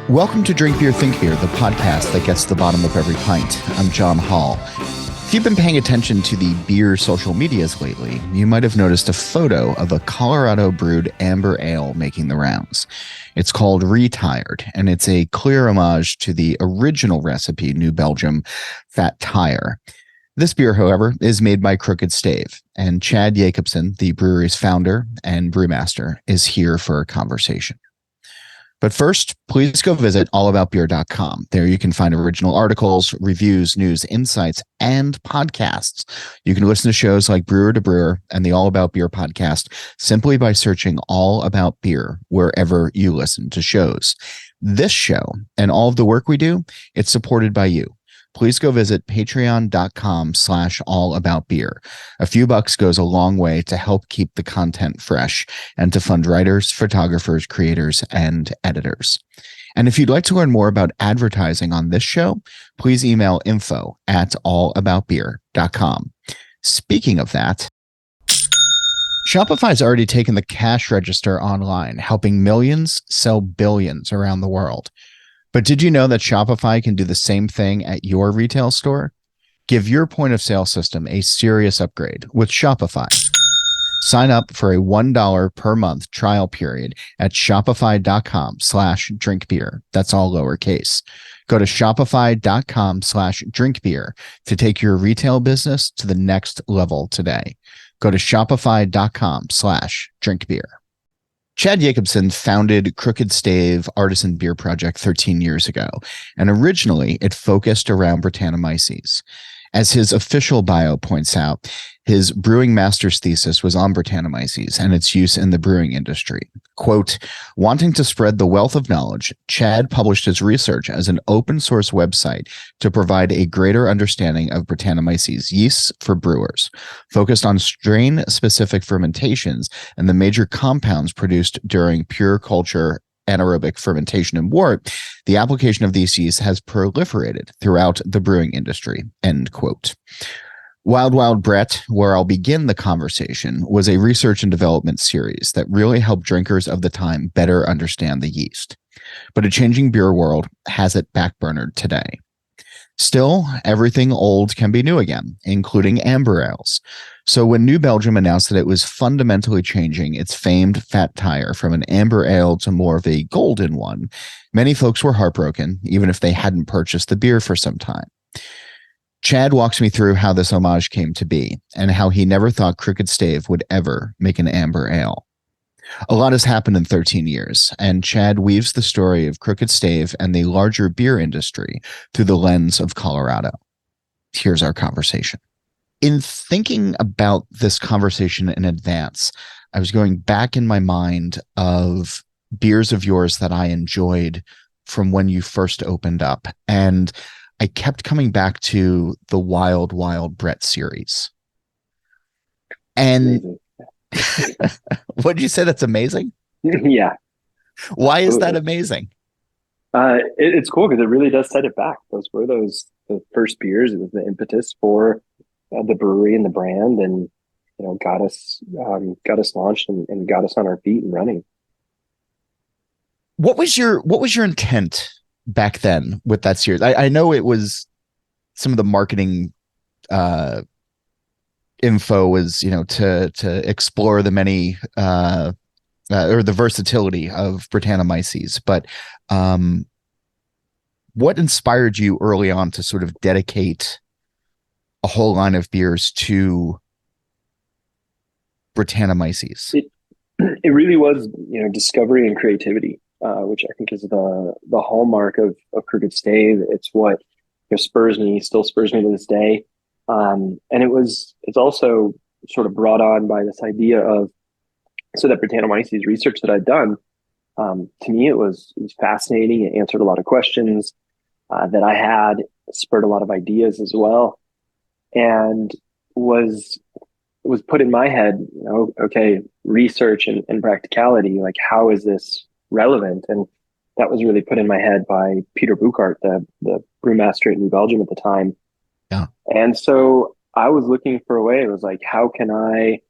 Welcome to Drink Beer, Think Beer, the podcast that gets to the bottom of every pint. I'm John Hall. If you've been paying attention to the beer social medias lately, you might have noticed a photo of a Colorado brewed amber ale making the rounds. It's called Retired, and it's a clear homage to the original recipe, New Belgium Fat Tire. This beer, however, is made by Crooked Stave, and Chad Yakobson, the brewery's founder and brewmaster, is here for a conversation. But first, please go visit allaboutbeer.com. There you can find original articles, reviews, news, insights, and podcasts. You can listen to shows like Brewer to Brewer and the All About Beer podcast simply by searching All About Beer wherever you listen to shows. This show and all of the work we do, it's supported by you. Please go visit patreon.com/allaboutbeer. A few bucks goes a long way to help keep the content fresh and to fund writers, photographers, creators, and editors. And if you'd like to learn more about advertising on this show, please email info@allaboutbeer.com. Speaking of that, Shopify's already taken the cash register online, helping millions sell billions around the world. But did you know that Shopify can do the same thing at your retail store? Give your point of sale system a serious upgrade with Shopify. Sign up for a $1 per month trial period at shopify.com/drinkbeer. That's all lowercase. Go to shopify.com/drinkbeer to take your retail business to the next level today. Go to shopify.com/drinkbeer. Chad Yakobson founded Crooked Stave Artisan Beer Project 13 years ago, and originally it focused around Brettanomyces. As his official bio points out, his brewing master's thesis was on Brettanomyces and its use in the brewing industry. Quote, wanting to spread the wealth of knowledge, Chad published his research as an open source website to provide a greater understanding of Brettanomyces yeasts for brewers, focused on strain-specific fermentations and the major compounds produced during pure culture anaerobic fermentation and wort. The application of these yeasts has proliferated throughout the brewing industry, end quote. Wild Wild Brett, where I'll begin the conversation, was a research and development series that really helped drinkers of the time better understand the yeast. But a changing beer world has it backburnered today. Still, everything old can be new again, including amber ales. So when New Belgium announced that it was fundamentally changing its famed fat tire from an amber ale to more of a golden one, many folks were heartbroken, even if they hadn't purchased the beer for some time. Chad walks me through how this homage came to be and how he never thought Crooked Stave would ever make an amber ale. A lot has happened in 13 years, and Chad weaves the story of Crooked Stave and the larger beer industry through the lens of Colorado. Here's our conversation. In thinking about this conversation in advance, I was going back in my mind of beers of yours that I enjoyed from when you first opened up, and I kept coming back to the Wild Wild Brett series. And what did you say? That's amazing? Yeah. Why is that amazing? It's cool because it really does set it back. Those were the first beers. It was the impetus for the brewery and the brand, and got us launched and got us on our feet and running. What was your intent back then with that series? I know it was some of the marketing info was, to explore the many or the versatility of Brettanomyces, but what inspired you early on to sort of dedicate a whole line of beers to Brettanomyces? It really was, discovery and creativity, which I think is the hallmark of Crooked Stave. It's what still spurs me to this day. And it's also sort of brought on by this idea of, so that Brettanomyces research that I'd done, to me, it was fascinating. It answered a lot of questions that I had, spurred a lot of ideas as well, and was put in my head, okay, research and practicality, like how is this relevant? And that was really put in my head by Peter Buchart, the brewmaster at New Belgium at the time. Yeah. And so I was looking for a way. It was like, how can I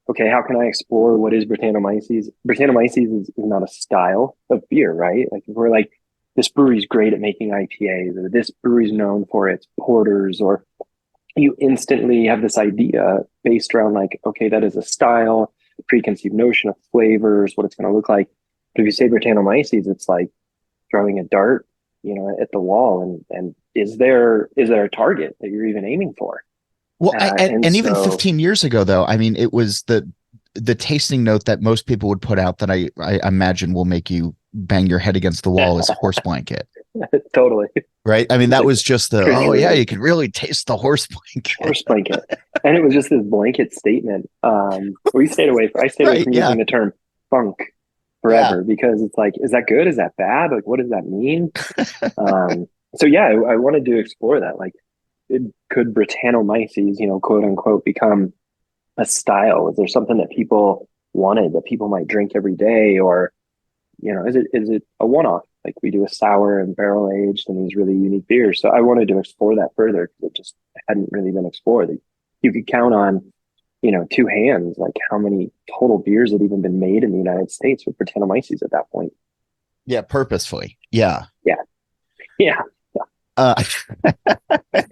explore what is Brettanomyces? Brettanomyces is not a style of beer, right? Like if we're like, this brewery's great at making IPAs, or this brewery's known for its porters, or you instantly have this idea based around like, okay, that is a style, a preconceived notion of flavors, what it's going to look like. But if you say Brettanomyces, it's like throwing a dart, at the wall, and is there a target that you're even aiming for? Well, And and even so 15 years ago, though, I mean, it was the tasting note that most people would put out that I imagine will make you bang your head against the wall is horse blanket. totally. Right. I mean, It's that like was just crazy. oh, yeah, you can really taste the horse blanket. Horse blanket. And it was just this blanket statement. I stayed away Right. from Yeah. using the term funk Yeah. forever, because it's like, is that good? Is that bad? Like, what does that mean? So yeah, I wanted to explore that. Like, could Brettanomyces, quote unquote, become a style? Is there something that people wanted that people might drink every day? Or, is it a one-off? Like, we do a sour and barrel aged and these really unique beers. So I wanted to explore that further, because it just hadn't really been explored. You could count on, two hands, like how many total beers had even been made in the United States with Brettanomyces at that point. Yeah. Purposefully. Yeah. Yeah. Yeah. Uh,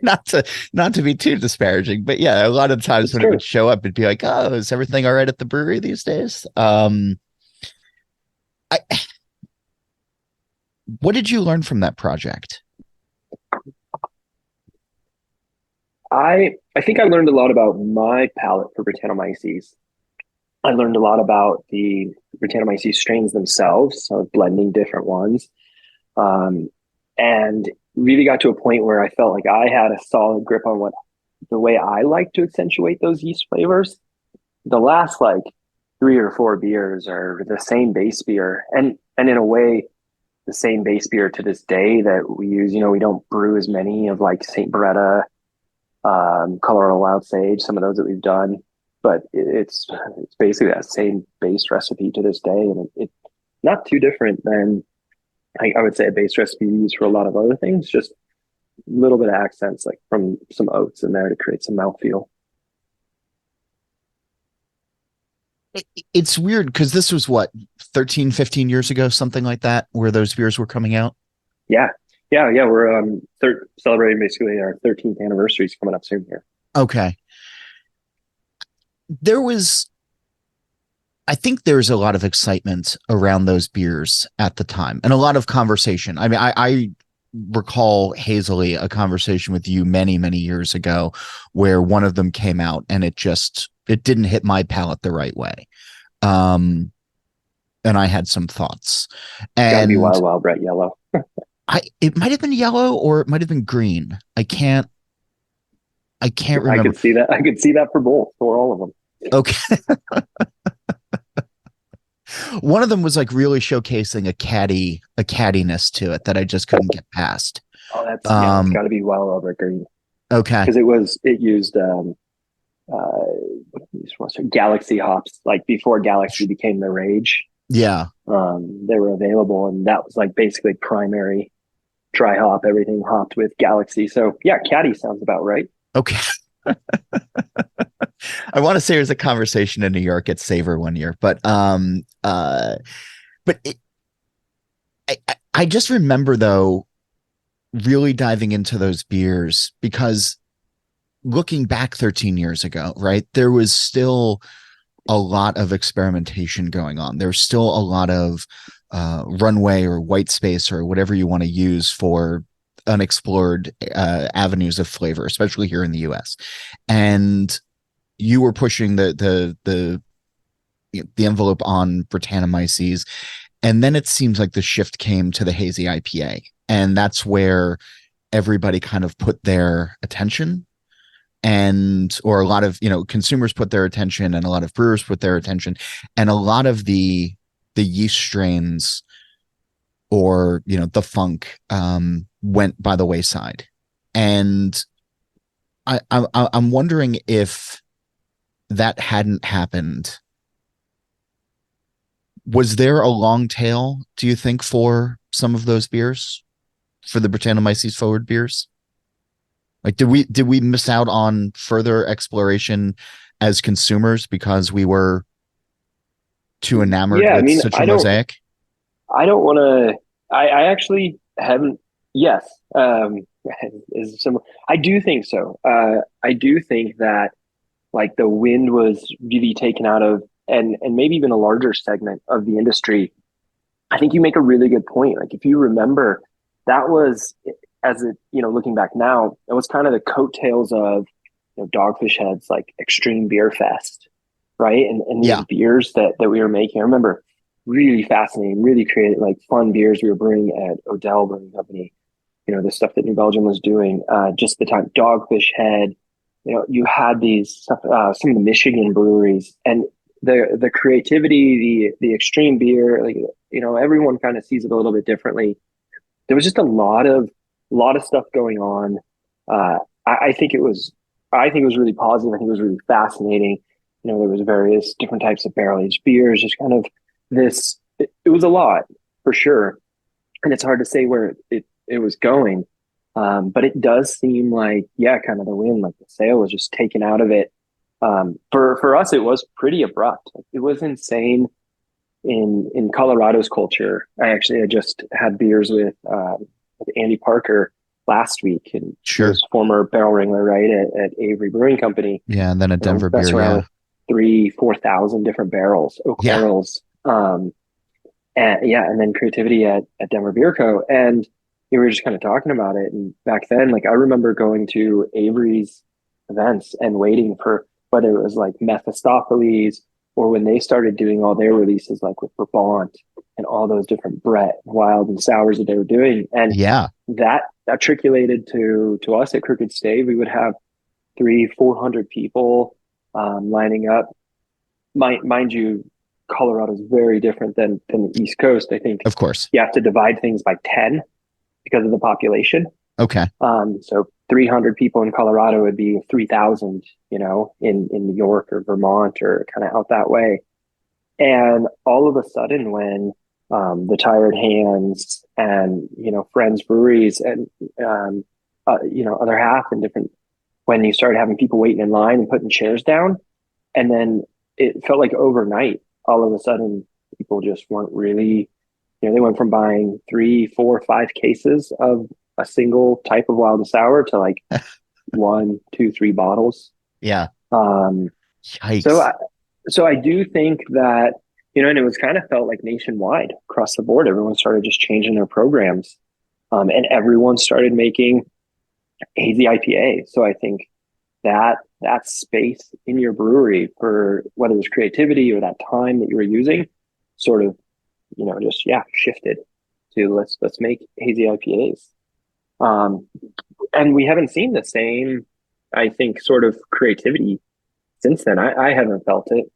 not to be too disparaging, but yeah, a lot of times It's when it true. would show up, it'd be like, oh, is everything all right at the brewery these days? I, what did you learn from that project? I think I learned a lot about my palate for Brettanomyces. I learned a lot about the Brettanomyces strains themselves, so blending different ones, um, and really got to a point where I felt like I had a solid grip on what the way I like to accentuate those yeast flavors. The last like 3 or 4 beers are the same base beer, and in a way, the same base beer to this day that we use. We don't brew as many of like Saint Beretta, Colorado Wild Sage, some of those that we've done, but it's basically that same base recipe to this day, and it's not too different than I would say a base recipe used for a lot of other things. Just a little bit of accents like from some oats in there to create some mouthfeel. It's weird because this was what 13, 15 years ago, something like that, where those beers were coming out. Yeah, yeah. We're celebrating basically our 13th anniversary is coming up soon here. Okay. There was, I think there's a lot of excitement around those beers at the time and a lot of conversation. I mean, I recall hazily a conversation with you many, many years ago where one of them came out and it didn't hit my palate the right way. And I had some thoughts. Got to be And Wild Wild Brett Yellow. it might have been yellow or it might have been green. I can't I remember. could see that. I could see that for both, for all of them. Okay. One of them was like really showcasing a cattiness to it that I just couldn't get past. Oh, it's got to be Wild Wild Brett Green, Okay. because it used Galaxy hops, like before Galaxy became the rage. Yeah. They were available, and that was like basically primary dry hop, everything hopped with Galaxy. So yeah, caddy sounds about right. Okay. I want to say there's a conversation in New York at Savor one year, but I just remember though really diving into those beers because looking back 13 years ago, right, there was still a lot of experimentation going on. There's still a lot of runway or white space or whatever you want to use for unexplored avenues of flavor, especially here in the US. And you were pushing the envelope on Brettanomyces, and then it seems like the shift came to the hazy IPA, and that's where everybody kind of put their attention, and or a lot of consumers put their attention, and a lot of brewers put their attention, and a lot of the yeast strains or the funk went by the wayside. And I'm wondering if that hadn't happened, was there a long tail, do you think, for some of those beers, for the Brettanomyces forward beers? Like, did we miss out on further exploration as consumers because we were too enamored Yeah, I with mean, such a mosaic? I don't want to. I actually haven't. Yes, is similar. I do think so. I do think that like the wind was really taken out of, and maybe even a larger segment of the industry. I think you make a really good point. Like if you remember, that was as it looking back now, it was kind of the coattails of Dogfish Head's like extreme beer fest, right? And these Yeah. beers that we were making. I remember really fascinating, really creative, like fun beers we were brewing at Odell Brewing Company. The stuff that New Belgium was doing, just the time Dogfish Head, you had these some of the Michigan breweries and the creativity, the extreme beer, like everyone kind of sees it a little bit differently. There was just a lot of stuff going on. I think it was really positive. I think it was really fascinating. There was various different types of barrel aged beers, just kind of this. It was a lot for sure, and it's hard to say where it was going. But it does seem like, yeah, kind of the wind, like the sail was just taken out of it. For us, it was pretty abrupt. Like, it was insane in Colorado's culture. I just had beers with Andy Parker last week, and he Sure. was former barrel wrangler, right, at Avery Brewing Company. Yeah. And then a Denver Messing beer. around Yeah. with 3,000-4,000 different barrels, oak Yeah. barrels. And yeah, and then creativity at Denver Beer Co. And we were just kind of talking about it. And back then, like I remember going to Avery's events and waiting for whether it was like Mephistopheles or when they started doing all their releases, like with Brabant and all those different Brett, wild, and sours that they were doing. And Yeah. that trickulated to us at Crooked Stave. We would have 300-400 people lining up. Mind you, Colorado is very different than the East Coast. I think Of course. you have to divide things by 10 because of the population. Okay. So 300 people in Colorado would be 3,000, in New York or Vermont or kind of out that way. And all of a sudden, when the Tired Hands and Friends Breweries and other half and different, when you started having people waiting in line and putting chairs down, and then it felt like overnight, all of a sudden, people just weren't really, they went from buying 3, 4, 5 cases of a single type of wild and sour to like 1, 2, 3 bottles. Yeah. Um, so Yikes. I, so I do think that, and it was kind of felt like nationwide across the board. Everyone started just changing their programs, and everyone started making hazy IPA. So I think that space in your brewery for whether it was creativity or that time that you were using sort of, just, yeah, shifted to let's make hazy IPAs. And we haven't seen the same, I think, sort of creativity since then. I haven't felt it,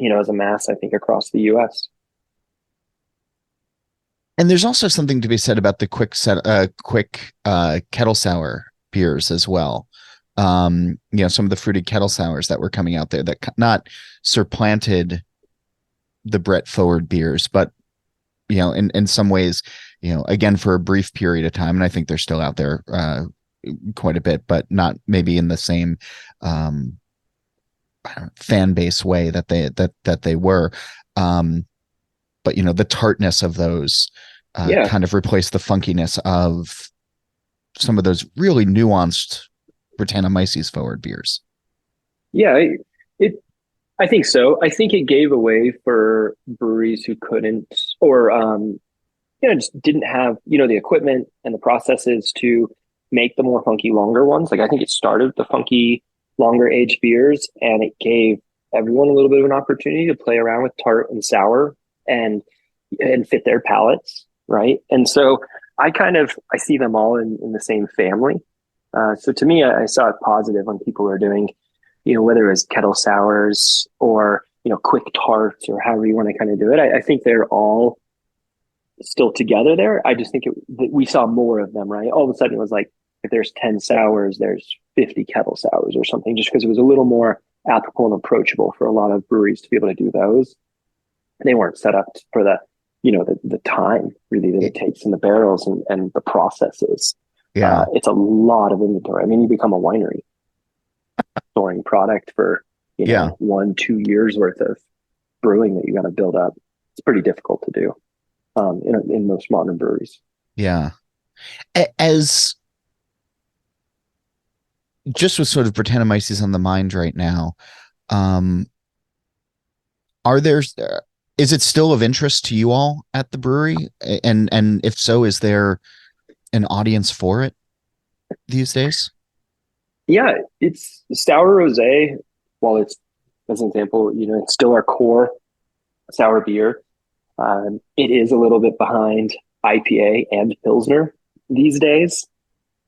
as a mass, I think, across the US. And there's also something to be said about the quick kettle sour beers as well. Some of the fruited kettle sours that were coming out there that not supplanted the Brett forward beers, but in some ways, again, for a brief period of time, and I think they're still out there quite a bit, but not maybe in the same fan base way that they were. But the tartness of those Yeah. kind of replaced the funkiness of some of those really nuanced Brettanomyces forward beers. Yeah, I think so. I think it gave away for breweries who couldn't or just didn't have, the equipment and the processes to make the more funky, longer ones. Like I think it started the funky, longer aged beers, and it gave everyone a little bit of an opportunity to play around with tart and sour and fit their palates, right? And so I see them all in the same family. So to me, I saw it positive when people were doing, whether it was kettle sours or, quick tarts or however you want to kind of do it. I think they're all still together there. I just think we saw more of them, right? All of a sudden it was like, if there's 10 sours, there's 50 kettle sours or something, just because it was a little more applicable and approachable for a lot of breweries to be able to do those. They weren't set up for the time really that it takes in the barrels and the processes. Yeah. It's a lot of inventory. I mean, you become a winery storing product for, 1-2 years worth of brewing that you got to build up. It's pretty difficult to do in most modern breweries. Yeah. As just with sort of Brettanomyces on the mind right now, um, are there is it still of interest to you all at the brewery? And if so, is there an audience for it these days? Yeah, it's sour rosé. While it's, as an example, it's still our core sour beer. It is a little bit behind IPA and Pilsner these days.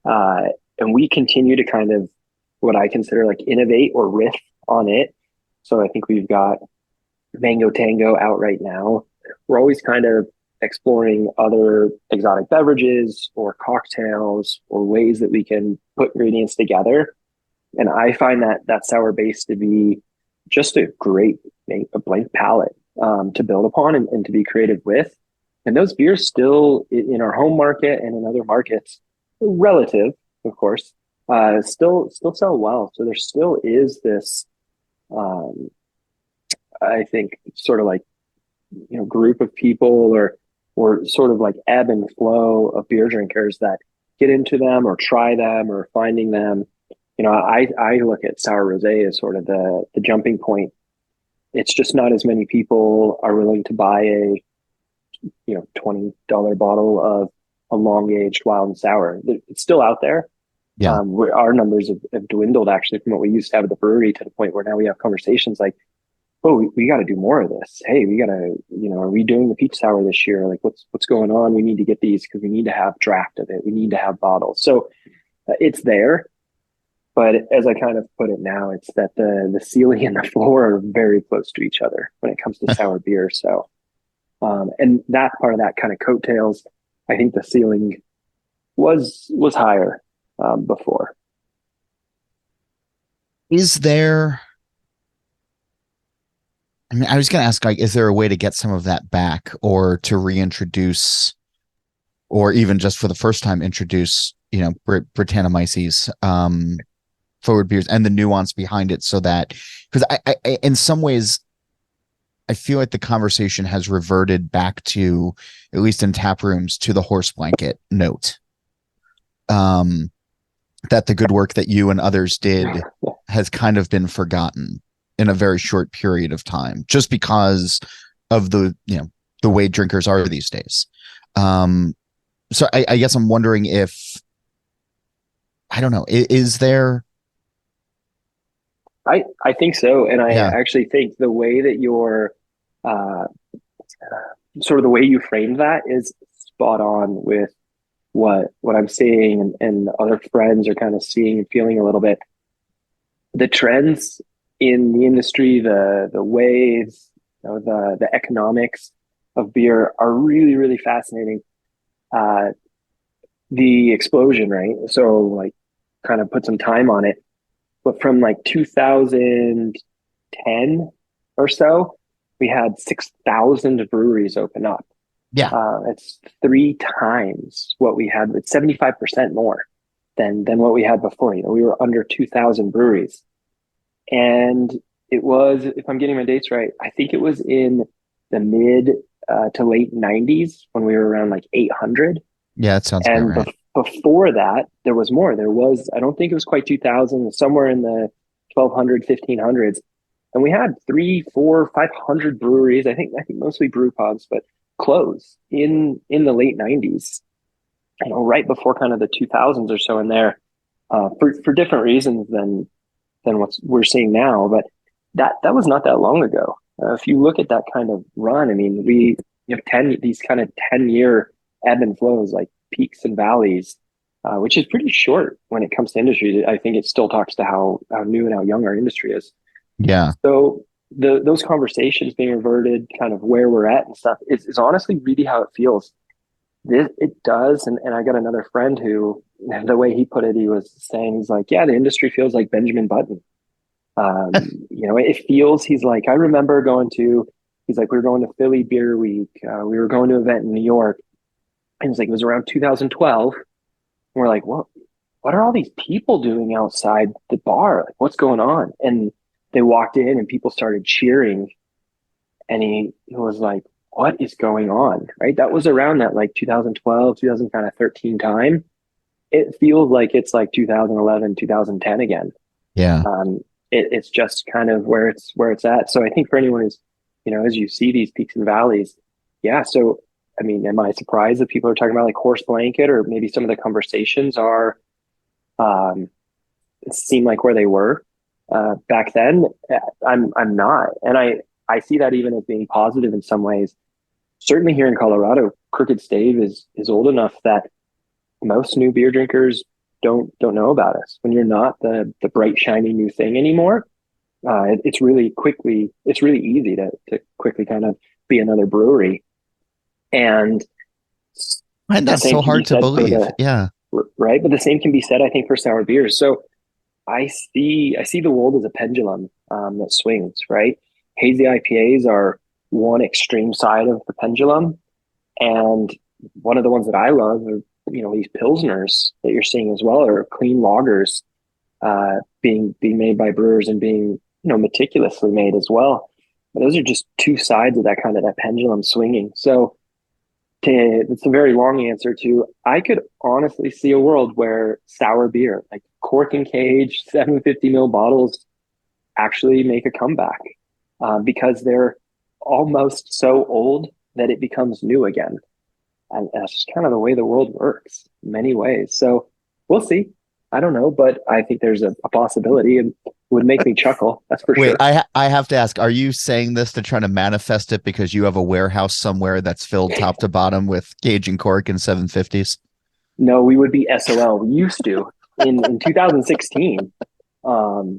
Uh, and we continue to kind of what I consider like innovate or riff on it. So I think we've got Mango Tango out right now. We're always kind of exploring other exotic beverages or cocktails or ways that we can put ingredients together. And I find that sour base to be just a great a blank palette to build upon and to be creative with. And those beers still in our home market and in other markets, relative, of course, still sell well. So there still is this, um, I think, sort of like group of people or sort of like ebb and flow of beer drinkers that get into them or try them or finding them. I look at sour rosé as sort of the jumping point. It's just not as many people are willing to buy a $20 bottle of a long aged wild and sour. It's still out there. Yeah. Our numbers have dwindled actually from what we used to have at the brewery to the point where now we have conversations like, oh, we got to do more of this. Hey, we got to, are we doing the peach sour this year? Like, what's going on? We need to get these because we need to have draft of it. We need to have bottles. So it's there. But as I kind of put it now, it's that the ceiling and the floor are very close to each other when it comes to sour beer. So, and that part of that kind of coattails, I think the ceiling was higher before. Is there, I mean, I was going to ask, like, is there a way to get some of that back or to reintroduce, or even just for the first time, introduce, Brettanomyces forward beers and the nuance behind it so that, because I, in some ways, I feel like the conversation has reverted back to, at least in tap rooms, to the horse blanket note. That the good work that you and others did has kind of been forgotten in a very short period of time, just because of the way drinkers are these days. So I guess I'm wondering if, I don't know, is there? I think so. And I Yeah. actually think the way that you're uh, sort of the way you framed that is spot on with what I'm seeing and other friends are kind of seeing and feeling a little bit. The trends in the industry, the waves, the economics of beer are really, really fascinating. Uh, the explosion, right? So like kind of put some time on it. But from like 2010 or so, we had 6,000 breweries open up. Yeah. It's three times what we had. It's 75% more than what we had before. We were under 2,000 breweries. And it was, if I'm getting my dates right, I think it was in the mid to late 90s when we were around like 800. Yeah, that sounds about And right. before that, there was more. There was, I don't think it was quite 2000, somewhere in the 1200, 1500s. And we had 3, 4, 500 breweries. I think mostly brew pubs, but close in the late 90s, right before kind of the 2000s or so in there, for different reasons than what we're seeing now. But that was not that long ago. If you look at that kind of run, I mean, we have these kind of 10-year ebb and flows, like peaks and valleys, which is pretty short when it comes to industry. I think it still talks to how new and how young our industry is. Yeah. So those conversations being reverted, kind of where we're at and stuff, is honestly really how it feels. It does, and I got another friend who, the way he put it, he was saying, he's like, yeah, the industry feels like Benjamin Button. It feels, he's like, I remember he's like, we were going to Philly Beer Week. We were going to an event in New York. And it's like, it was around 2012. And we're like, what are all these people doing outside the bar? Like, what's going on? And they walked in and people started cheering. And he was like, what is going on, right? That was around that like 2012, 2013 time. It feels like it's like 2011, 2010 again. Yeah. It's just kind of where it's at. So I think for anyone who's, as you see these peaks and valleys, yeah. So, I mean, am I surprised that people are talking about like horse blanket, or maybe some of the conversations are, it seemed like where they were back then? I'm not, and I see that even as being positive in some ways. Certainly here in Colorado, Crooked Stave is old enough that most new beer drinkers don't know about us. When you're not the bright shiny new thing anymore, it's really easy to quickly kind of be another brewery. And That's so hard to believe. Yeah. Right. But the same can be said, I think, for sour beers. So I see the world as a pendulum that swings, right? Hazy IPAs are one extreme side of the pendulum. And one of the ones that I love are, these Pilsners that you're seeing as well, are clean lagers being made by brewers and being, meticulously made as well. But those are just two sides of that kind of that pendulum swinging. So it's a very long answer to, I could honestly see a world where sour beer, like cork and cage, 750 ml bottles, actually make a comeback because they're almost so old that it becomes new again. And that's just kind of the way the world works in many ways. So we'll see. I don't know, but I think there's a possibility, and would make me chuckle. That's for sure. Wait, I have to ask, are you saying this to try to manifest it because you have a warehouse somewhere that's filled top to bottom with cage and cork and 750s? No, we would be SOL. We used to in 2016.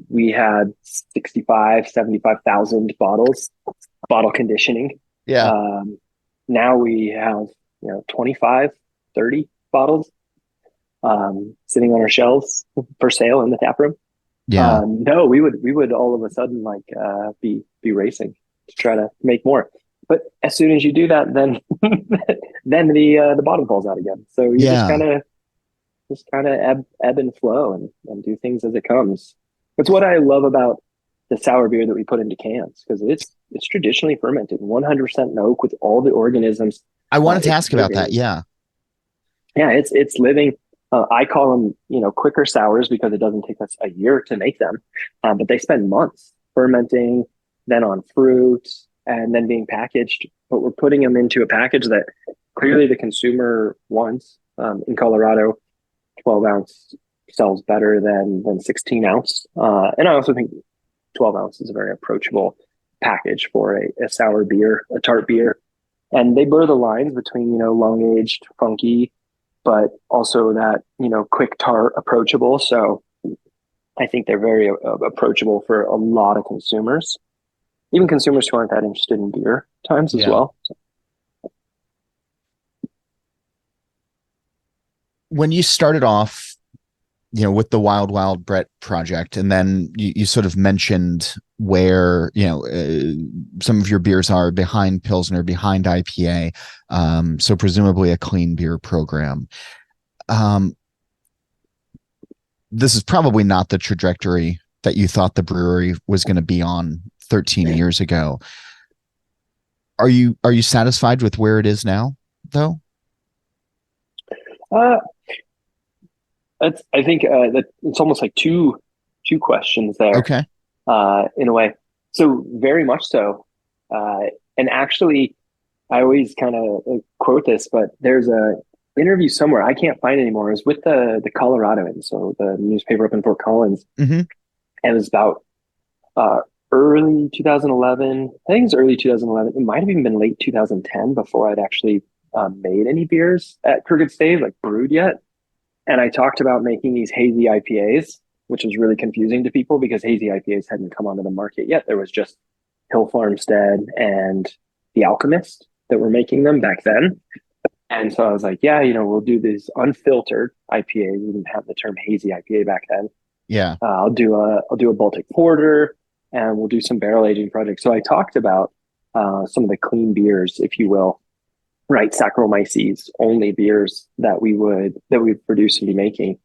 We had 75,000 bottles, bottle conditioning. Yeah. Now we have 25, 30 bottles sitting on our shelves for sale in the tap room. Yeah. No, we would all of a sudden be racing to try to make more. But as soon as you do that, then then the bottom falls out again. So you just kind of ebb and flow and do things as it comes. That's what I love about the sour beer that we put into cans, because it's traditionally fermented, 100% oak with all the organisms. I wanted to ask about that. Yeah. Yeah, it's living. I call them, quicker sours because it doesn't take us a year to make them, but they spend months fermenting, then on fruit, and then being packaged. But we're putting them into a package that clearly the consumer wants. In Colorado, 12-ounce sells better than 16-ounce, and I also think 12-ounce is a very approachable package for a sour beer, a tart beer. And they blur the lines between, long aged, funky, but also that, quick tart, approachable. So I think they're very approachable for a lot of consumers, even consumers who aren't that interested in beer times as well. So. When you started off, with the Wild Wild Brett project, and then you sort of mentioned where, some of your beers are behind Pilsner, behind IPA. So presumably a clean beer program. This is probably not the trajectory that you thought the brewery was going to be on 13 years ago. Are you satisfied with where it is now, though? I think that it's almost like two questions there. Okay. In a way. So very much so. And actually, I always kind of quote this, but there's a interview somewhere I can't find anymore. It was with the Coloradoan, so the newspaper up in Fort Collins. Mm-hmm. And it was about early 2011. I think it was early 2011. It might have even been late 2010 before I'd actually made any beers at Crooked Stave, like brewed yet. And I talked about making these hazy IPAs, which was really confusing to people because hazy IPAs hadn't come onto the market yet. There was just Hill Farmstead and The Alchemist that were making them back then. And so I was like, yeah, we'll do these unfiltered IPAs. We didn't have the term hazy IPA back then. Yeah. I'll do a Baltic Porter, and we'll do some barrel aging projects. So I talked about some of the clean beers, if you will, right? Saccharomyces only beers that we would produce and be making.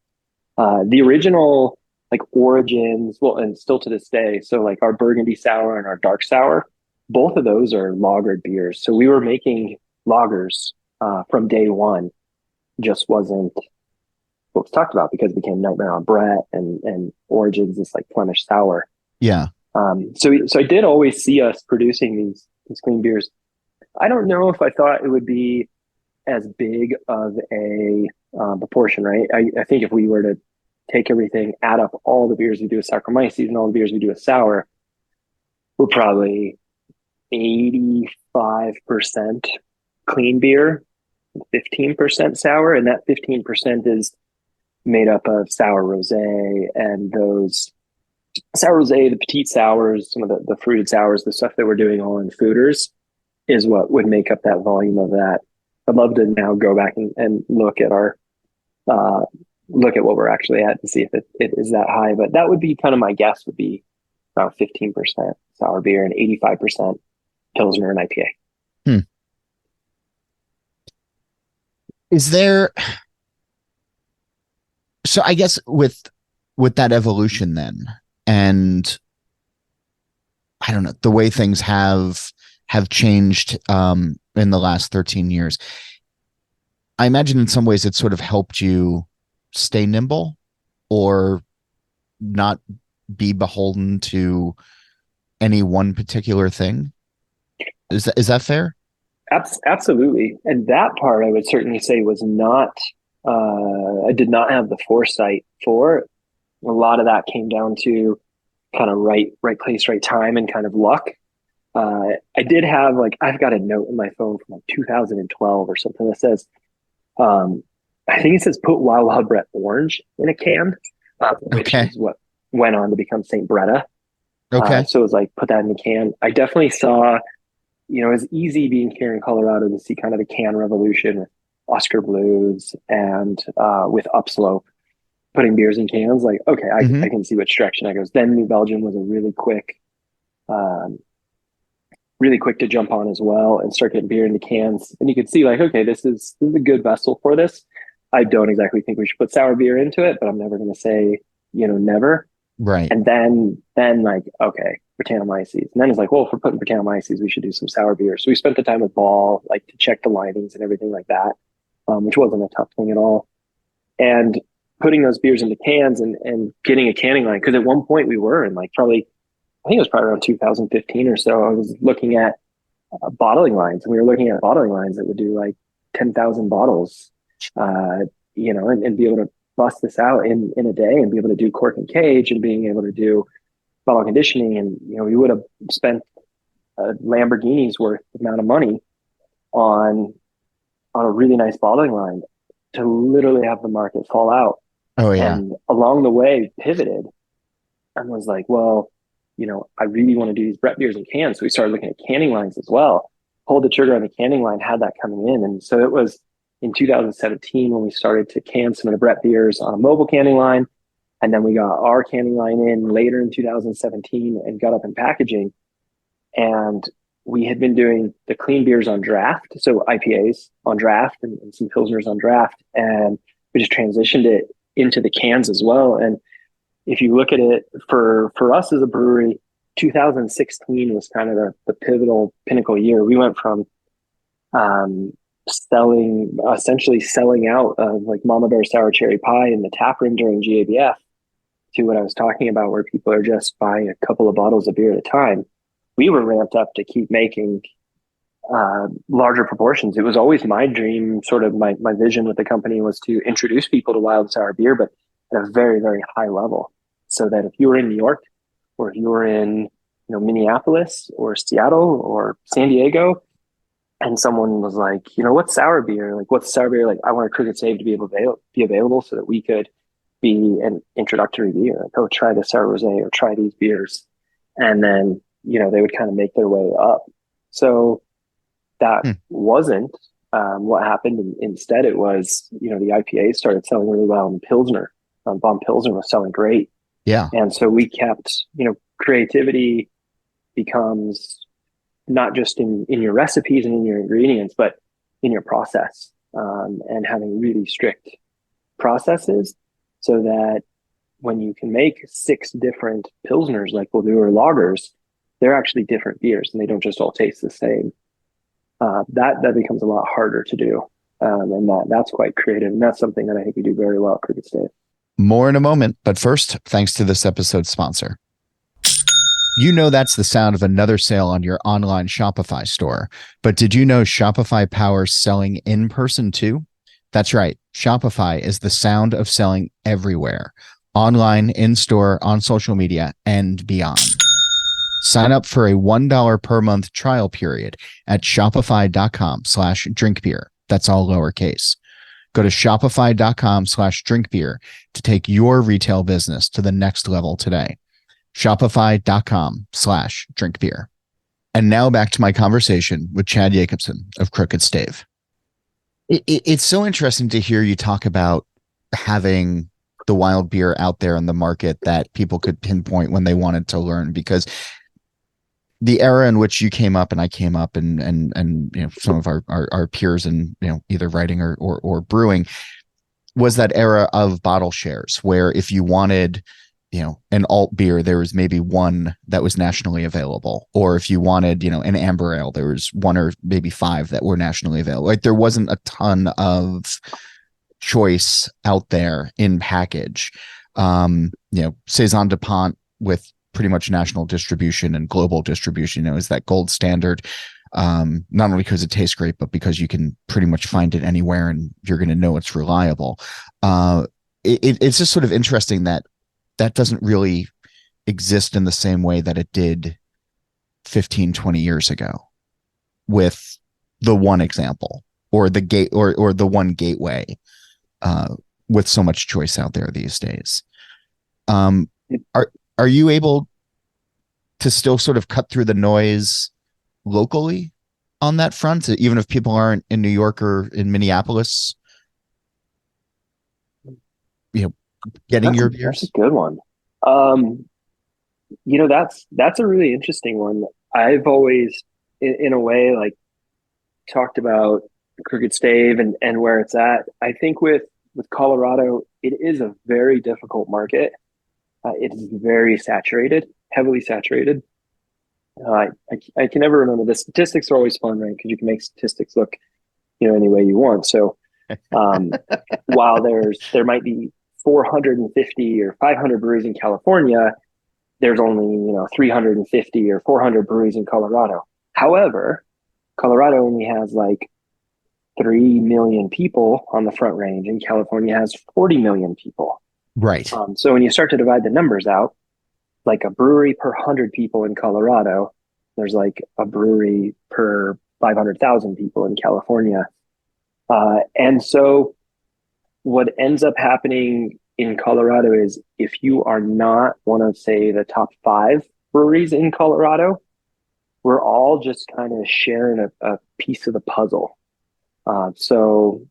The original like origins, well, and still to this day. So like our Burgundy sour and our dark sour, both of those are lagered beers. So we were making lagers from day one. Just wasn't what was talked about because it became Nightmare on Brett and Origins, this like Flemish sour. Yeah. So I did always see us producing these clean beers. I don't know if I thought it would be as big of a proportion, right? I think if we were to take everything, add up all the beers we do with Saccharomyces and all the beers we do with sour, we're probably 85% clean beer, 15% sour, and that 15% is made up of sour rosé and those sour rosé, the petite sours, some of the fruited sours, the stuff that we're doing all in fooders is what would make up that volume of that. I'd love to now go back and look at our look at what we're actually at to see if it is that high. But that would be kind of my guess would be around 15% sour beer and 85% Pilsner and IPA. Is there, so I guess with that evolution then, and I don't know, the way things have changed in the last 13 years, I imagine in some ways it sort of helped you stay nimble or not be beholden to any one particular thing. Is that fair? Absolutely. And that part I would certainly say was not, I did not have the foresight for. A lot of that came down to kind of right place, right time, and kind of luck. I did have I've got a note in my phone from 2012 or something that says, I think it says put Wild Brett Orange in a can, which is what went on to become St. Bretta. Okay. So it was put that in the can. I definitely saw, it's easy being here in Colorado to see kind of the can revolution with Oscar Blues and with Upslope putting beers in cans. I can see which direction that goes. Then New Belgium was a really quick to jump on as well and start getting beer in the cans. And you could see this is a good vessel for this. I don't exactly think we should put sour beer into it, but I'm never going to say, never. Right. And then Brettanomyces. And then it's if we're putting Brettanomyces, we should do some sour beer. So we spent the time with Ball, to check the linings and everything like that, which wasn't a tough thing at all. And putting those beers into cans and getting a canning line. Because at one point we were in I think it was probably around 2015 or so. I was looking at bottling lines, and we were looking at bottling lines that would do 10,000 bottles, and be able to bust this out in a day and be able to do cork and cage and being able to do bottle conditioning. And, we would have spent a Lamborghini's worth amount of money on a really nice bottling line to literally have the market fall out. Oh yeah. And along the way pivoted and was I really want to do these Brett beers in cans. So we started looking at canning lines as well, pulled the trigger on the canning line, had that coming in. And so it was in 2017 when we started to can some of the Brett beers on a mobile canning line. And then we got our canning line in later in 2017 and got up in packaging. And we had been doing the clean beers on draft. So IPAs on draft and some Pilsners on draft. And we just transitioned it into the cans as well. And if you look at it for us as a brewery, 2016 was kind of the pivotal pinnacle year. We went from essentially selling out of Mama Bear Sour Cherry Pie in the tap room during GABF to what I was talking about, where people are just buying a couple of bottles of beer at a time. We were ramped up to keep making larger proportions. It was always my dream, sort of my vision with the company, was to introduce people to wild sour beer, but at a very, very high level, so that if you were in New York or if you were in Minneapolis or Seattle or San Diego, and someone was what's sour beer? What's sour beer? I want a Crooked Stave to be available so that we could be an introductory beer. Try the sour rosé or try these beers. And then, they would kind of make their way up. So that wasn't what happened. Instead, it was, the IPA started selling really well, and Pilsner, Bomb Pilsner was selling great. Yeah. And so we kept, creativity becomes not just in your recipes and in your ingredients, but in your process, and having really strict processes so that when you can make 6 different Pilsners like we'll do, or lagers, they're actually different beers and they don't just all taste the same. That becomes a lot harder to do. And that's quite creative. And that's something that I think we do very well at Crooked Stave. More in a moment, but first, thanks to this episode's sponsor. You know that's the sound of another sale on your online Shopify store. But did you know Shopify powers selling in person too? That's right. Shopify is the sound of selling everywhere. Online, in-store, on social media, and beyond. Sign up for a $1 per month trial period at shopify.com/drinkbeer. That's all lowercase. Go to shopify.com/drinkbeer to take your retail business to the next level today. Shopify.com/drinkbeer. And now back to my conversation with Chad Yakobson of Crooked Stave. It's so interesting to hear you talk about having the wild beer out there in the market that people could pinpoint when they wanted to learn, because the era in which you came up and I came up and you know, some of our peers in, you know, either writing or brewing, was that era of bottle shares where if you wanted, you know, an alt beer, there was maybe one that was nationally available, or if you wanted, you know, an amber ale, there was one or maybe five that were nationally available. Like there wasn't a ton of choice out there in package. You know, Saison DuPont with pretty much national distribution and global distribution, you know, is that gold standard. Not only because it tastes great, but because you can pretty much find it anywhere and you're going to know it's reliable. It's just sort of interesting that doesn't really exist in the same way that it did 15, 20 years ago with the one example or the gate or the one gateway, with so much choice out there these days. Are you able to still sort of cut through the noise locally on that front, even if people aren't in New York or in Minneapolis, you know, getting your beers? That's a good one. You know, that's a really interesting one. I've always, in a way, like talked about Crooked Stave and where it's at. I think with Colorado, it is a very difficult market. It is very saturated, heavily saturated. I can never remember. The statistics are always fun, right? Because you can make statistics look, you know, any way you want. So while there might be 450 or 500 breweries in California, there's only, you know, 350 or 400 breweries in Colorado. However, Colorado only has like 3 million people on the Front Range, and California has 40 million people. Right. So when you start to divide the numbers out, like a brewery per 100 people in Colorado, there's like a brewery per 500,000 people in California. And so what ends up happening in Colorado is if you are not one of, say, the top 5 breweries in Colorado, we're all just kind of sharing a piece of the puzzle. Gallon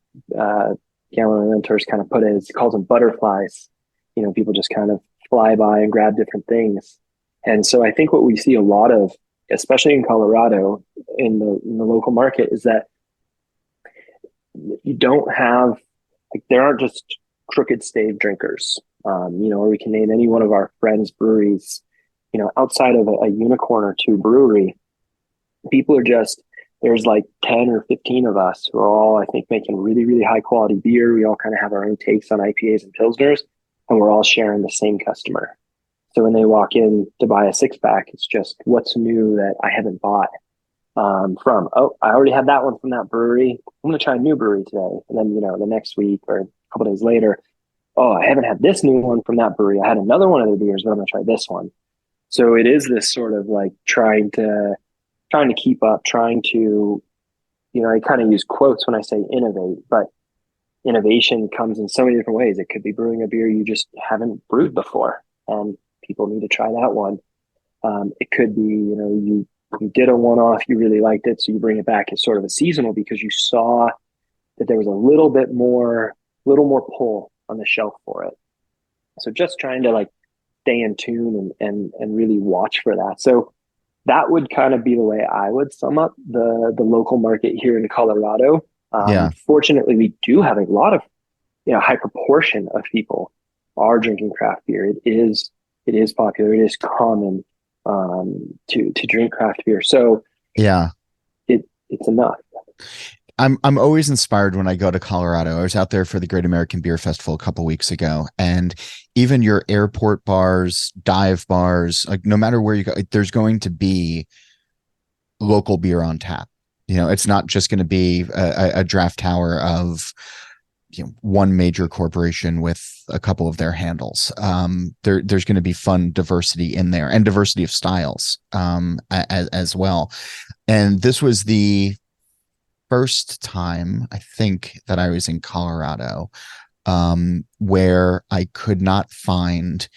Mentors kind of put it, he calls them butterflies. You know, people just kind of fly by and grab different things. And so I think what we see a lot of, especially in Colorado, in the local market, is that you don't have, like, there aren't just Crooked Stave drinkers, you know, or we can name any one of our friends' breweries, you know, outside of a unicorn or two brewery. People are just, there's like 10 or 15 of us who are all, I think, making really, really high quality beer. We all kind of have our own takes on IPAs and Pilsners, and we're all sharing the same customer. So when they walk in to buy a 6-pack, it's just, what's new that I haven't bought from? Oh, I already had that one from that brewery. I'm going to try a new brewery today. And then, you know, the next week or a couple days later, oh, I haven't had this new one from that brewery. I had another one of their beers, but I'm going to try this one. So it is this sort of like trying to keep up, trying to, you know, I kind of use quotes when I say innovate, but innovation comes in so many different ways. It could be brewing a beer you just haven't brewed before, and people need to try that one. It could be, you know, you did a one-off, you really liked it, so you bring it back as sort of a seasonal because you saw that there was a little more pull on the shelf for it. So just trying to like stay in tune and really watch for that. So that would kind of be the way I would sum up the local market here in Colorado. Fortunately, we do have a lot of, you know, high proportion of people are drinking craft beer. It is popular. It is common. to drink craft beer. So Yeah. it's enough. I'm always inspired when I go to Colorado. I was out there for the Great American Beer Festival a couple weeks ago, and even your airport bars, dive bars, like no matter where you go, there's going to be local beer on tap. It's not just going to be a draft tower of one major corporation with a couple of their handles. There's going to be fun diversity in there and diversity of styles as well. And this was the first time I think that I was in Colorado where I could not find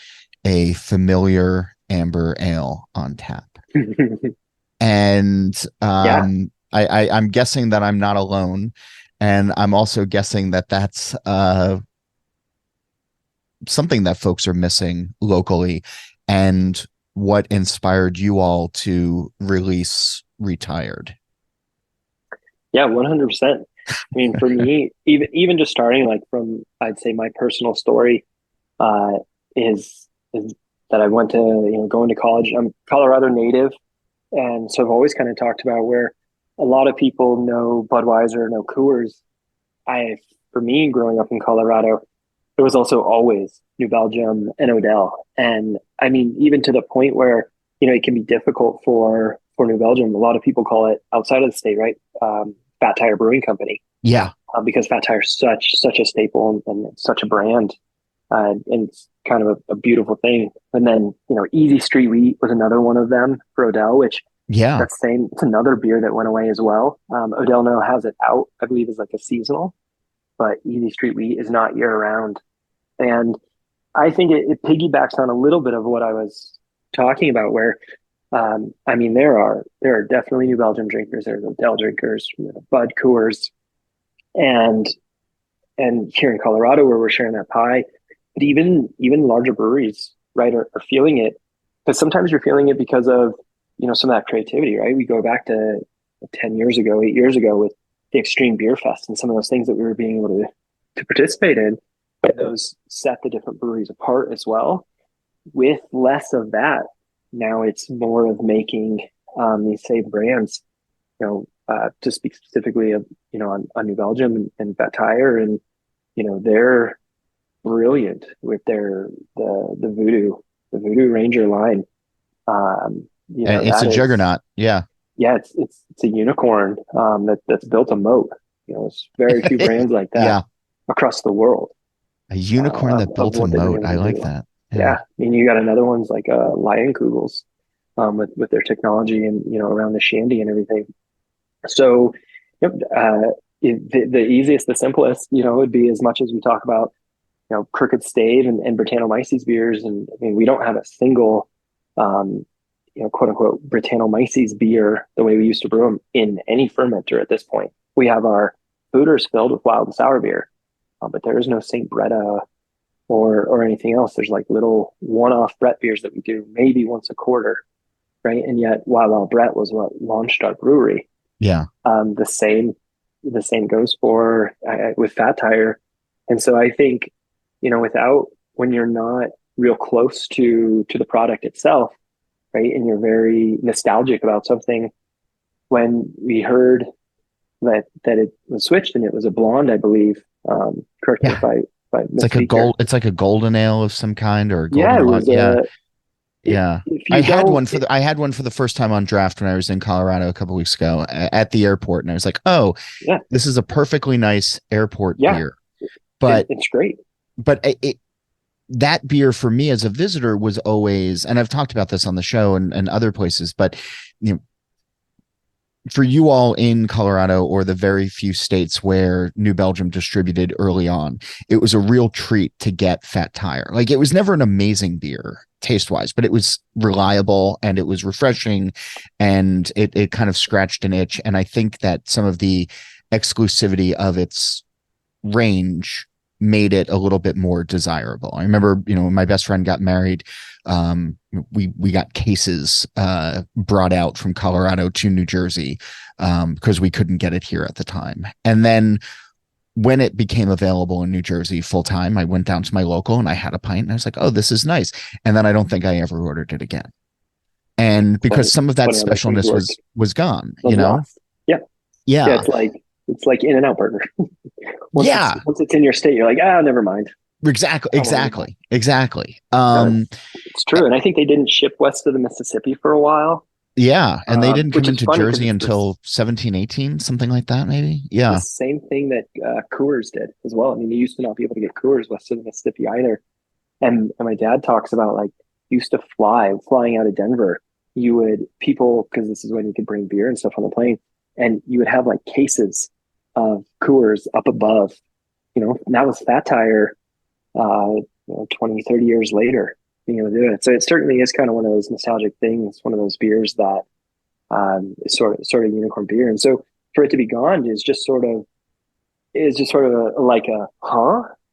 a familiar amber ale on tap. And Yeah. I'm guessing that I'm not alone. And I'm also guessing that that's something that folks are missing locally, and what inspired you all to release Retired. Yeah, 100%. I mean, for me, even just starting like from, I'd say my personal story, uh, is that I went to, going to college. I'm Colorado native, and so I've always kind of talked about where a lot of people know Budweiser, know Coors. For me, growing up in Colorado, it was also always New Belgium and Odell. And I mean, even to the point where, it can be difficult for New Belgium. A lot of people call it outside of the state, right? Fat Tire Brewing Company. Yeah. Because Fat Tire is such a staple and such a brand. And it's kind of a beautiful thing. And then, Easy Street Wheat was another one of them for Odell, which Yeah. it's another beer that went away as well. Odell now has it out, I believe, is like a seasonal, but Easy Street Wheat is not year round. And I think it piggybacks on a little bit of what I was talking about, where I mean, there are definitely New Belgium drinkers, there's Odell drinkers, Bud Coors, and here in Colorado where we're sharing that pie, but even larger breweries, right, are feeling it, because sometimes you're feeling it because of some of that creativity, right? We go back to 10 years ago, 8 years ago with the Extreme Beer Fest and some of those things that we were being able to participate in, but those set the different breweries apart as well. With less of that, now it's more of making these same brands, to speak specifically of, on New Belgium and Fat Tire, and, they're brilliant with the Voodoo Ranger line. It's a juggernaut. Yeah. Yeah, it's a unicorn that's built a moat. There's very few brands like that Yeah. across the world. A unicorn that built a moat. I like that. Yeah. I mean, you got another ones like Lion Kugels, with their technology and around the shandy and everything. So, the easiest, the simplest, would be, as much as we talk about Crooked Stave and Brettanomyces beers, and I mean, we don't have a single quote unquote Brettanomyces beer the way we used to brew them in any fermenter at this point. We have our foeders filled with wild and sour beer, but there is no St. Bretta or anything else. There's like little one-off Brett beers that we do maybe once a quarter, right? And yet Wild Brett was what launched our brewery. Yeah. The same goes for with Fat Tire. And so I think, when you're not real close to the product itself, right, and you're very nostalgic about something, when we heard that it was switched and it was a blonde, I believe, correct me if I it's like a gold. It's like a golden ale of some kind, or a golden yeah, it was yeah. I had one for the first time on draft when I was in Colorado a couple weeks ago at the airport, and I was like, "Oh, yeah, this is a perfectly nice airport beer." But it's great. But that beer for me as a visitor was always, and I've talked about this on the show and other places, but for you all in Colorado, or the very few states where New Belgium distributed early on, it was a real treat to get Fat Tire. Like, it was never an amazing beer taste wise, but it was reliable and it was refreshing, and it kind of scratched an itch. And I think that some of the exclusivity of its range made it a little bit more desirable. I remember, when my best friend got married, we got cases brought out from Colorado to New Jersey because we couldn't get it here at the time. And then when it became available in New Jersey full time, I went down to my local and I had a pint and I was like, "Oh, this is nice." And then I don't think I ever ordered it again. And because some of that funny how those things specialness work. was gone, Those lost. Yeah. Yeah. Yeah. It's like In and Out Burger. Yeah. Once it's in your state, you're like, never mind. Exactly. No, it's true. And I think they didn't ship west of the Mississippi for a while. Yeah. And they didn't come Which is into funny because Jersey it's until 1718, something like that, maybe. the Yeah. same thing that Coors did as well. I mean, you used to not be able to get Coors west of the Mississippi either. And my dad talks about like used to flying out of Denver. You would people because this is when you could bring beer and stuff on the plane, and you would have like cases of Coors up above. And that was Fat Tire 20, 30 years later being able to do it. So it certainly is kind of one of those nostalgic things, one of those beers that is sort of unicorn beer. And so for it to be gone is just sort of like a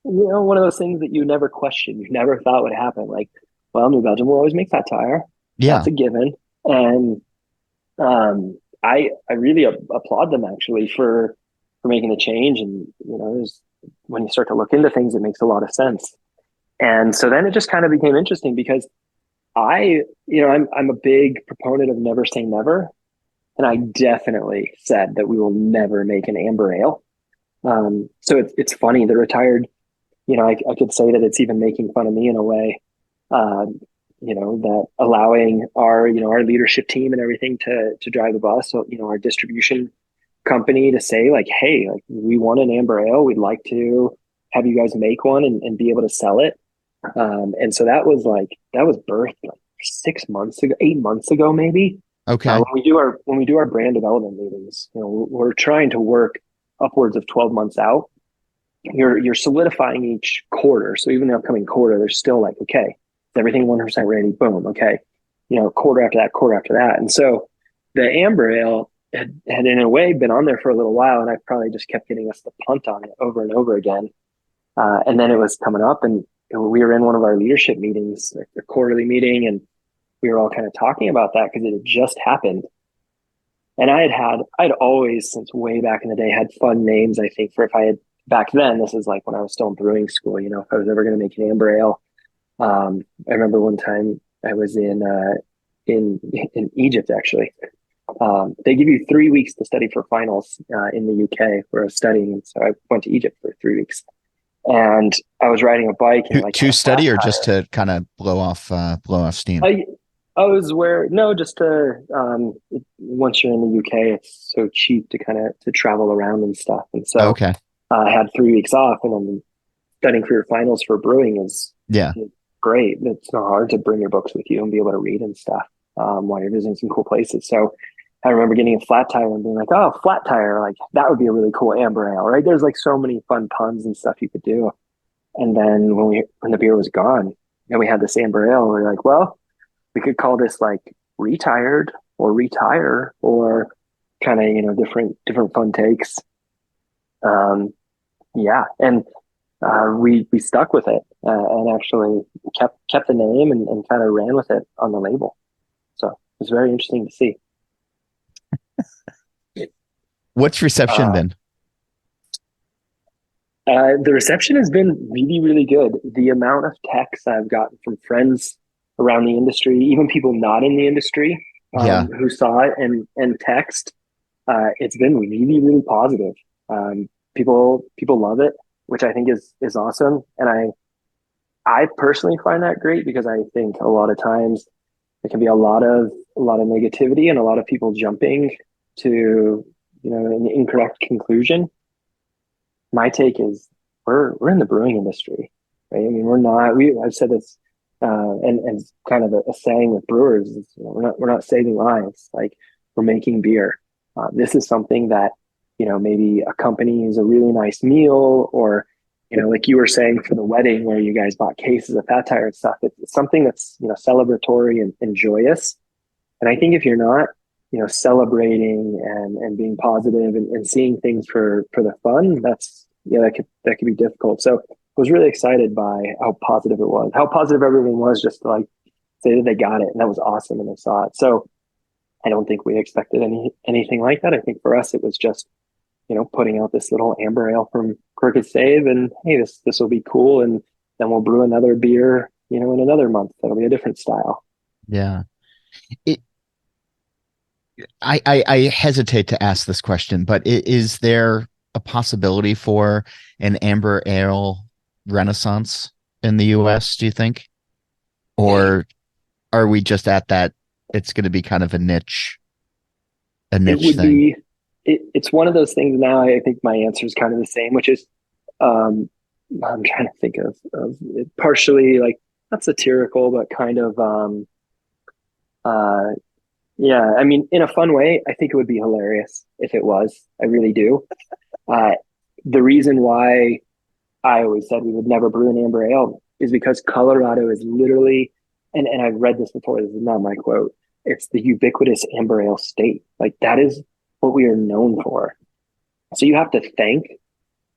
one of those things that you never questioned, you never thought would happen. Like, well, New Belgium will always make Fat Tire. Yeah. That's a given. And I really applaud them actually for making the change. And when you start to look into things, it makes a lot of sense. And so then it just kind of became interesting because I'm a big proponent of never say never. And I definitely said that we will never make an amber ale. So it's funny, the retired, I could say that it's even making fun of me in a way, that allowing our leadership team and everything to drive the bus. So, our distribution company to say like, hey, like we want an amber ale. We'd like to have you guys make one and be able to sell it. And so that was birthed like 6 months ago, 8 months ago, maybe. Okay. When we do our brand development meetings, we're trying to work upwards of 12 months out. You're solidifying each quarter. So even the upcoming quarter, there's still like, okay, is everything 100% ready? Boom. Okay. Quarter after that. And so the amber ale had in a way been on there for a little while, and I probably just kept getting us to punt on it over and over again. And then it was coming up, and we were in one of our leadership meetings, like the quarterly meeting, and we were all kind of talking about that because it had just happened. And I'd always, since way back in the day, had fun names, I think, for if I had, back then, this is like when I was still in brewing school, if I was ever going to make an amber ale. I remember one time I was in Egypt, actually. They give you 3 weeks to study for finals in the UK where I was studying. And so I went to Egypt for 3 weeks. And I was riding a bike. And to study or just to kind of blow off steam? Just to, once you're in the UK, it's so cheap to travel around and stuff. And so okay. I had 3 weeks off, and I'm studying for your finals for brewing is great. It's not hard to bring your books with you and be able to read and stuff while you're visiting some cool places. So I remember getting a flat tire and being like, oh, flat tire, like that would be a really cool amber ale, right? There's like so many fun puns and stuff you could do. And then when the beer was gone and we had this amber ale, we were like, well, we could call this like retired or retire or kind of, different fun takes. And we stuck with it and actually kept the name and kind of ran with it on the label. So it was very interesting to see. What's reception been? The reception has been really, really good. The amount of texts I've gotten from friends around the industry, even people not in the industry, who saw it and text, it's been really, really positive. People love it, which I think is awesome. And I personally find that great because I think a lot of times there can be a lot of negativity and a lot of people jumping to an incorrect conclusion. My take is we're in the brewing industry, right? I mean, I've said this, and kind of a saying with brewers is, we're not saving lives. Like, we're making beer. This is something that, maybe a company is a really nice meal, or, like you were saying for the wedding where you guys bought cases of Fat Tire and stuff. It's something that's, celebratory and joyous. And I think if you're not, celebrating and being positive and seeing things for the fun, that could be difficult. So I was really excited by how positive it was, how positive everyone was, just to like say that they got it. And that was awesome. And they saw it. So I don't think we expected anything like that. I think for us, it was just, putting out this little amber ale from Crooked Stave, and hey, this will be cool. And then we'll brew another beer, in another month. That'll be a different style. Yeah. It, I hesitate to ask this question, but is there a possibility for an amber ale renaissance in the US, do you think? Or are we just at that it's going to be kind of a It niche would thing? be, it's one of those things now. I think my answer is kind of the same, which is, um, I'm trying to think of it partially like not satirical, but kind of, uh, yeah, I mean, in a fun way, I think it would be hilarious if it was. I really do. Uh, the reason why I always said we would never brew an amber ale is because Colorado is literally, and I've read this before, this is not my quote, it's the ubiquitous amber ale state. Like that is what we are known for. So you have to thank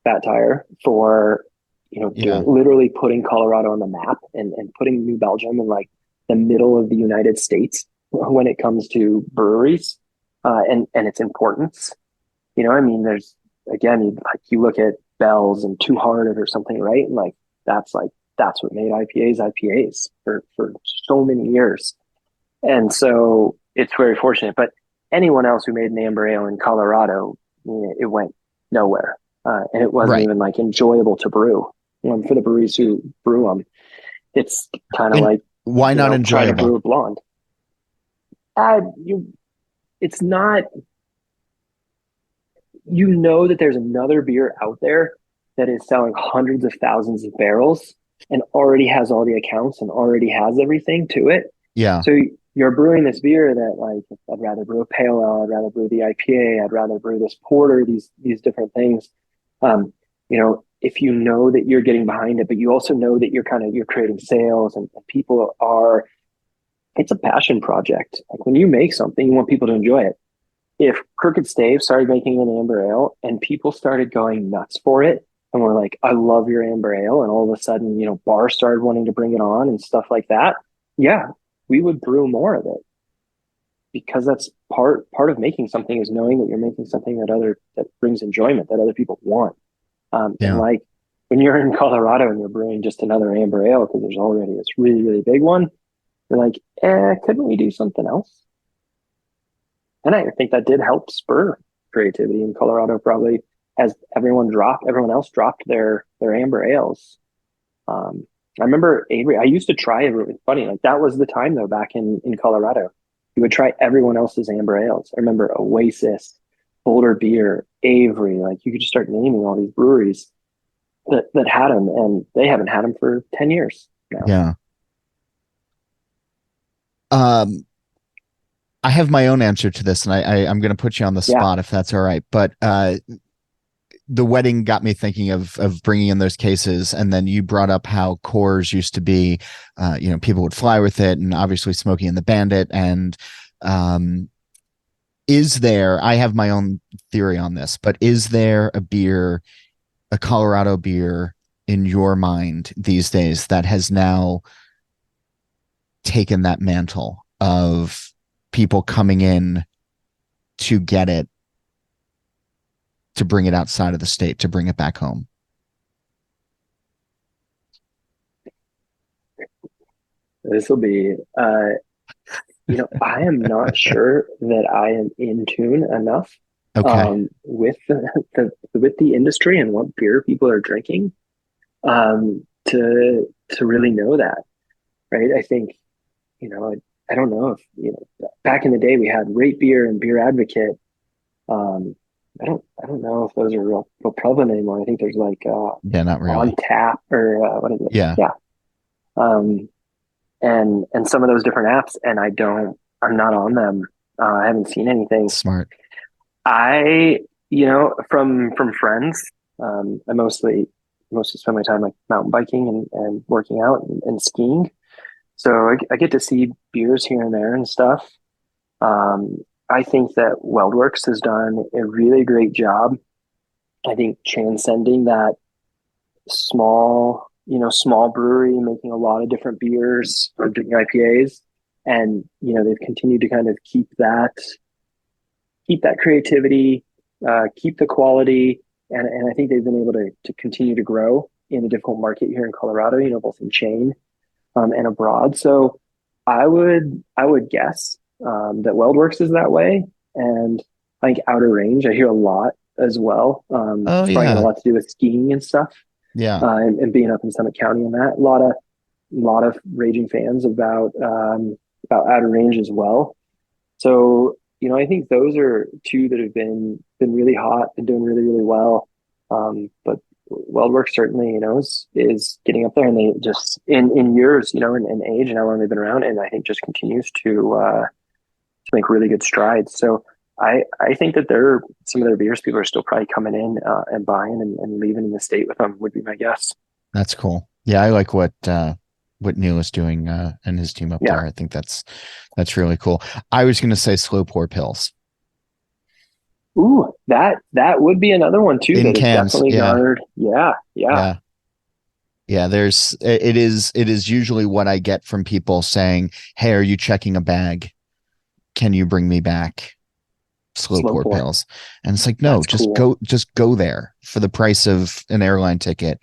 Fat Tire for, doing Yeah. literally putting Colorado on the map and putting New Belgium in like the middle of the United States when it comes to breweries, and its importance. I mean, there's again, you look at Bell's and Two Hearted or something, right? And that's what made IPAs for so many years. And so it's very fortunate. But anyone else who made an amber ale in Colorado, it went nowhere, and it wasn't Right. even like enjoyable to brew. For the breweries who brew them, it's kind of And like why not trying to brew enjoyable? a blonde. You, it's not. That there's another beer out there that is selling hundreds of thousands of barrels and already has all the accounts and already has everything to it. Yeah. So you're brewing this beer that like I'd rather brew a pale ale, I'd rather brew the IPA, I'd rather brew this porter, these different things. If you know that you're getting behind it, but you also know that you're creating sales and people are, it's a passion project. Like when you make something, you want people to enjoy it. If Crooked Stave started making an amber ale and people started going nuts for it and we're like, I love your amber ale, and all of a sudden, bars started wanting to bring it on and stuff like that, yeah, we would brew more of it because that's part of making something is knowing that you're making something that brings enjoyment that other people want. And Yeah. like when you're in Colorado and you're brewing just another amber ale because there's already this really, really big one, you're like, couldn't we do something else? And I think that did help spur creativity in Colorado, probably as everyone else dropped their amber ales. I remember Avery, I used to try everyone. It's funny, like that was the time though, back in Colorado. You would try everyone else's amber ales. I remember Oasis, Boulder Beer, Avery, like you could just start naming all these breweries that had them, and they haven't had them for 10 years now. Yeah. Um, I have my own answer to this, and I'm going to put you on the Yeah. spot if that's all right. But the wedding got me thinking of bringing in those cases, and then you brought up how Coors used to be, people would fly with it, and obviously Smokey and the Bandit. And um, is there? I have my own theory on this, but is there a Colorado beer in your mind these days that has now taken that mantle of people coming in to get it, to bring it outside of the state, to bring it back home? This will be I am not sure that I am in tune enough Okay. with the industry and what beer people are drinking, to really know that, right? I think, I don't know if, back in the day we had Rate Beer and Beer Advocate. Um, I don't know if those are real prevalent anymore. I think there's like Yeah, not On really. Tap or what is it? Yeah. Yeah. Um, and some of those different apps, and I'm not on them. I haven't seen anything. Smart. I, from friends, I mostly spend my time like mountain biking and working out and skiing. So I get to see beers here and there and stuff. Um, I think that Weldworks has done a really great job. I think transcending that small brewery making a lot of different beers or doing IPAs. And, they've continued to kind of keep that creativity, keep the quality. And I think they've been able to continue to grow in a difficult market here in Colorado, both in chain, and abroad. So I would guess that WeldWorks is that way, and I think Outer Range I hear a lot as well. Oh It's probably got a yeah. lot to do with skiing and stuff, Yeah. and being up in Summit County and that. A lot of raging fans about Outer Range as well. So, I think those are two that have been really hot and doing really, really well. But WeldWorks certainly, is getting up there, and they just in years, in age and how long they've been around, and I think just continues to make really good strides. So I think that some of their beers people are still probably coming in and buying and leaving in the state with them would be my guess. That's cool. Yeah, I like what Neil is doing and his team up Yeah. there. I think that's really cool. I was going to say slow pour pills Ooh, that would be another one too in that has cans. definitely Yeah, garnered. Yeah, yeah. yeah, yeah. It is usually what I get from people saying, "Hey, are you checking a bag? Can you bring me back slow Slow pour pour. pills?" And it's like, no, That's cool. just go there for the price of an airline ticket.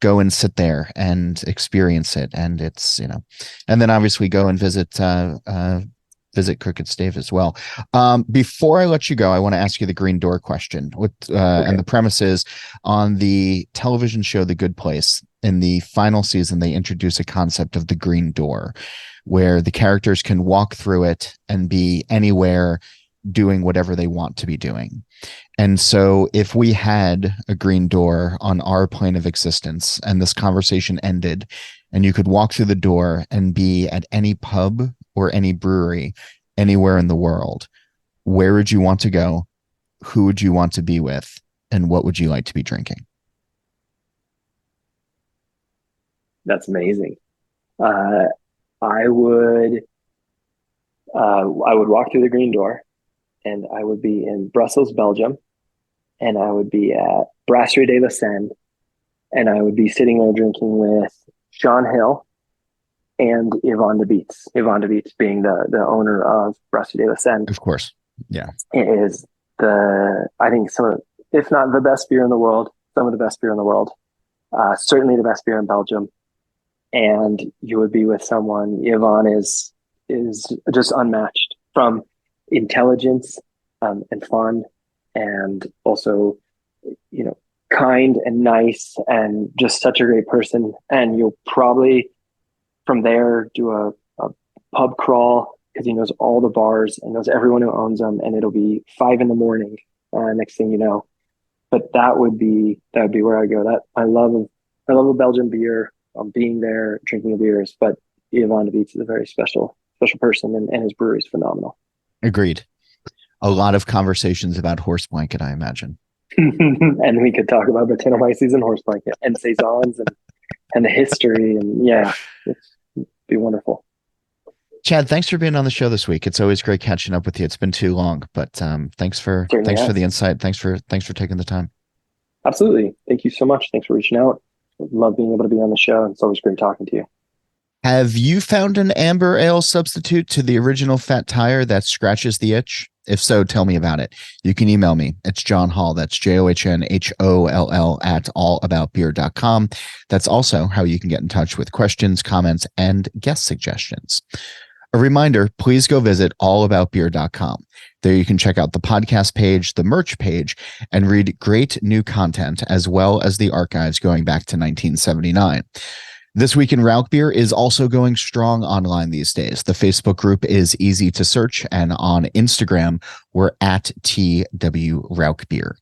Go and sit there and experience it. And it's, and then obviously go and visit Crooked Stave as well. Before I let you go, I want to ask you the green door question. And Okay. the premise is on the television show The Good Place. In the final season, they introduce a concept of the green door, where the characters can walk through it and be anywhere, doing whatever they want to be doing. And so, if we had a green door on our plane of existence and this conversation ended, and you could walk through the door and be at any pub or any brewery anywhere in the world, where would you want to go? Who would you want to be with? And what would you like to be drinking? That's amazing. Uh, I would I would walk through the green door, and I would be in Brussels, Belgium, and I would be at Brasserie de la Seine, and I would be sitting there drinking with Sean Hill and Yvonne de Beets. Yvonne de Beets being the owner of Brasserie de la Seine. Of course. Yeah. It is I think if not the best beer in the world, some of the best beer in the world. Certainly the best beer in Belgium. And you would be with someone. Yvonne is just unmatched from intelligence and fun, and also, kind and nice, and just such a great person. And you'll probably from there do a pub crawl, because he knows all the bars and knows everyone who owns them, and it'll be 5 a.m. Next thing you know. But that would be where I go. That I love a Belgian beer. Being there, drinking the beers, but Yvonne de Beets is a very special person, and his brewery is phenomenal. Agreed. A lot of conversations about horse blanket, I imagine. And we could talk about Brettanomyces and horse blanket and saisons and the history, and yeah, it'd be wonderful. Chad, thanks for being on the show this week. It's always great catching up with you. It's been too long, but thanks for the insight. Thanks for taking the time. Absolutely. Thank you so much. Thanks for reaching out. Love being able to be on the show. It's always great talking to you. Have you found an amber ale substitute to the original Fat Tire that scratches the itch? If so, tell me about it. You can email me. It's John Hall. That's JOHNHOLL at allaboutbeer.com. That's also how you can get in touch with questions, comments, and guest suggestions. A reminder, please go visit allaboutbeer.com. There you can check out the podcast page, the merch page, and read great new content, as well as the archives going back to 1979. This Week in Rauch Beer is also going strong online these days. The Facebook group is easy to search, and on Instagram, we're at TW Rauch Beer.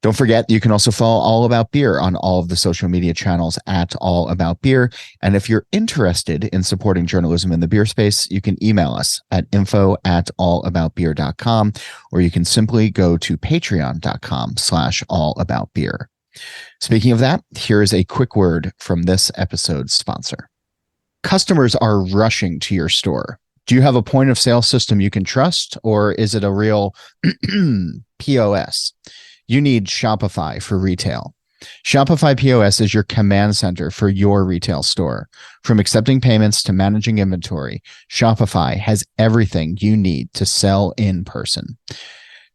Don't forget, you can also follow All About Beer on all of the social media channels at All About Beer. And if you're interested in supporting journalism in the beer space, you can email us at info@allaboutbeer.com, or you can simply go to patreon.com/allaboutbeer. Speaking of that, here is a quick word from this episode's sponsor. Customers are rushing to your store. Do you have a point of sale system you can trust, or is it a real POS? You need Shopify for retail. Shopify POS is your command center for your retail store. From accepting payments to managing inventory, Shopify has everything you need to sell in person.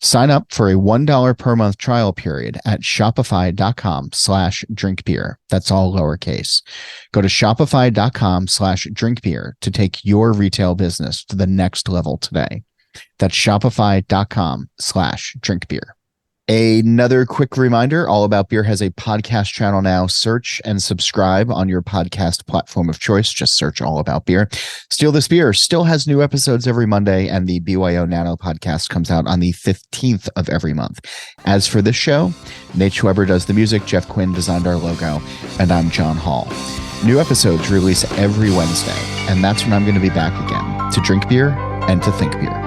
Sign up for a $1 per month trial period at shopify.com/drinkbeer. That's all lowercase. Go to shopify.com/drinkbeer to take your retail business to the next level today. That's shopify.com/drinkbeer. Another quick reminder, All About Beer has a podcast channel now. Search and subscribe on your podcast platform of choice. Just search All About Beer. Steal This Beer still has new episodes every Monday, and the BYO Nano podcast comes out on the 15th of every month. As for this show, Nate Schweber does the music, Jeff Quinn designed our logo, and I'm John Hall. New episodes release every Wednesday, and that's when I'm going to be back again to drink beer and to think beer.